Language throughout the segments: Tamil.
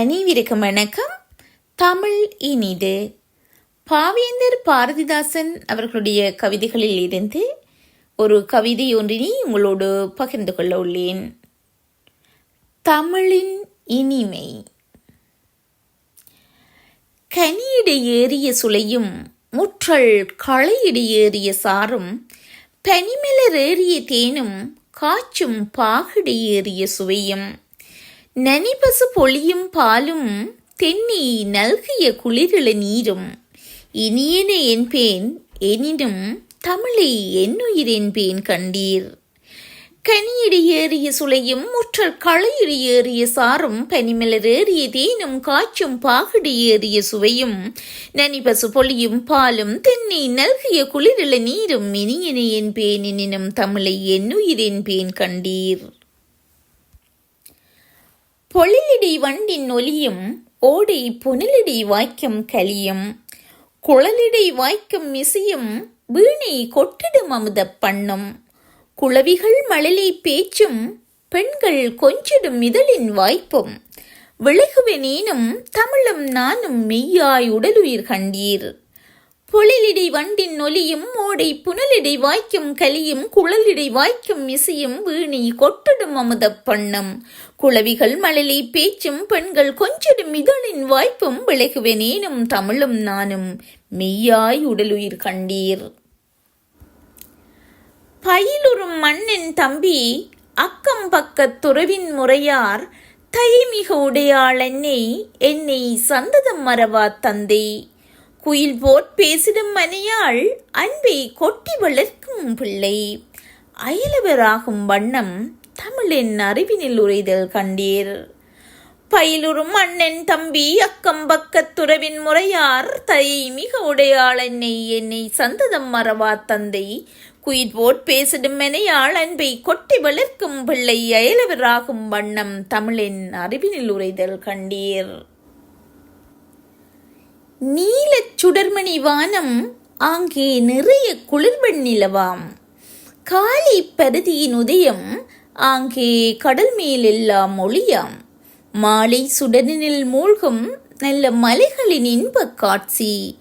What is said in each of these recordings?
அனைவருக்கும் வணக்கம். தமிழ் இனிது. பாவேந்தர் பாரதிதாசன் அவர்களுடைய கவிதைகளில் இருந்து ஒரு கவிதை ஒன்றினை உங்களோடு பகிர்ந்து கொள்ள உள்ளேன். தமிழின் இனிமை. கனியிடை ஏறிய சுளையும் முற்றல் களையிடை ஏறிய சாரும் பனிமலர் ஏறிய தேனும் காய்ச்சும் பாகிடை ஏறிய சுவையும் நனிபசு பொழியும் பாலும் தென்னி நல்கிய குளிரிள நீரும் இனியன என்பேன் எனினும் தமிழை என்னுயிர் என்பேன் கண்டீர். கனியிடை ஏறிய சுளையும் முற்றல் களையிடை ஏறிய சாரும் பனிமலர் ஏறிய தேனும் காய்ச்சும் பாகிடை ஏறிய சுவையும் நனிபசு பொழியும் பாலும் தென்னை நல்கிய குளிரிள நீரும் இனியன என்பேன் எனினும் தமிழை என்னுயிர் என்பேன் கண்டீர். பொழிலிடை வண்டின் ஒலியும் ஓடை புனலிடை வாய்க்கும் கலியும் குழலிடை வாய்க்கும் இசையும் வீணை கொட்டிடும் அமுத பண்ணும் குளவிகள் மழலை பேச்சும் பெண்கள் கொஞ்சிடும் இதழின் வாய்ப்பும் விலகுவனேனும் தமிழும் நானும் மெய்யாய் உடலுயிர் கண்டீர். பொழிலிடை வண்டின் ஒலியும் ஓடை புனலிடை வாய்க்கும் கலியும் குழலிடை வாய்க்கும் இசையும் வீணை கொட்டிடும் அமுத பண்ணும் குளவிகள் மழலை பேச்சும் பெண்கள் கொஞ்சிடும் இதழின் வாய்ப்பும் விலகுவனேனும் தமிழும் நானும் மெய்யாய் உடலுயிர் கண்டீர். பயிலுறும் மண்ணின் தம்பி அக்கம் பக்கத் துறவின் முறையார் தைமிக உடையாள் என்னை சந்ததம் மறவா தந்தை குயில் போட் பேசிடும் மனையாள் அன்பை கொட்டி வளர்க்கும் பிள்ளை அயலவராகும் வண்ணம் தமிழின் அறிவினில் உரைதல் கண்டீர். பயிலுறும் அண்ணன் தம்பி அக்கம் பக்கத் துறவின் முறையார் தை மிக உடையாள் என்னை சந்ததம் மறவா தந்தை குயில் போட் பேசிடும் மனையாள் அன்பை கொட்டி வளர்க்கும் பிள்ளை அயலவராகும் வண்ணம் தமிழின் அறிவினில் உரைதல் கண்டீர். நீலச் சுடர்மணி வானம் ஆங்கே நிறைய குளிர்வெண் நிலவாம் காலை பருதியின் உதயம் ஆங்கே கடல் மேலெல்லாம் ஒளியாம் மாலை சுடரினில் மூழ்கும் நல்ல மலைகளின் இன்பக் காட்சி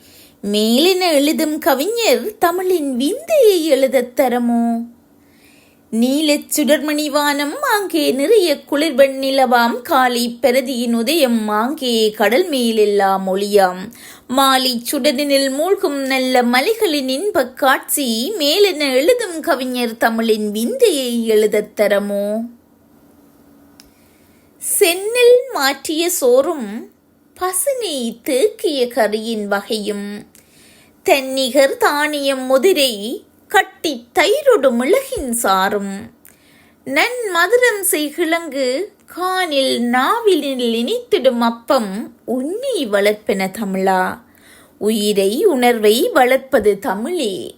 மேலென எழுதும் கவிஞர் தமிழின் விந்தையை எழுதத் தரமோ. நீலச் சுடர்மணி வானம் ஆங்கே நிறைய குளிர்வெண் நிலவாம் காலை பருதியின் உதயம் ஆங்கே கடல் மேலெல்லாம் ஒளியாம் மாலை சுடரினில் மூழ்கும் நல்ல மலைகளின் இன்பக் காட்சி மேலென எழுதும் கவிஞர் தமிழின் விந்தையை எழுதத் தரமோ. செந்நெல் மாற்றிய சோறும் பசுனை தேக்கிய கறியின் வகையும் தென்னிகர் தானியம் முதிரை கட்டி தயிரொடு மிளகின் சாரும் நன் மதுரம் செய்கிழங்கு கானில் நாவிலில் இனித்திடும் அப்பம் உன்னை வளர்ப்பென தமிழா உயிரை உணர்வை வளர்ப்பது தமிழே.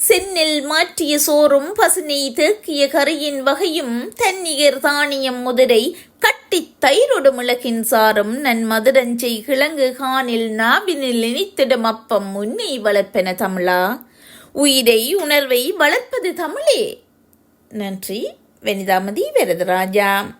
செந்நெல் மாற்றிய சோறும் பசுனை தேக்கிய கறியின் வகையும் தன்னிகர் தானியம் முதிரை கட்டி தயிரொடு மிளகின் சாரும் நன் மதுரஞ்சை கிழங்கு கானில் நாவினில் இனித்திடும் அப்பம் உன்னை வளர்ப்பென தமிழா உயிரை உணர்வை வளர்ப்பது தமிழே. நன்றி. வனிதாமதி வரதராஜா.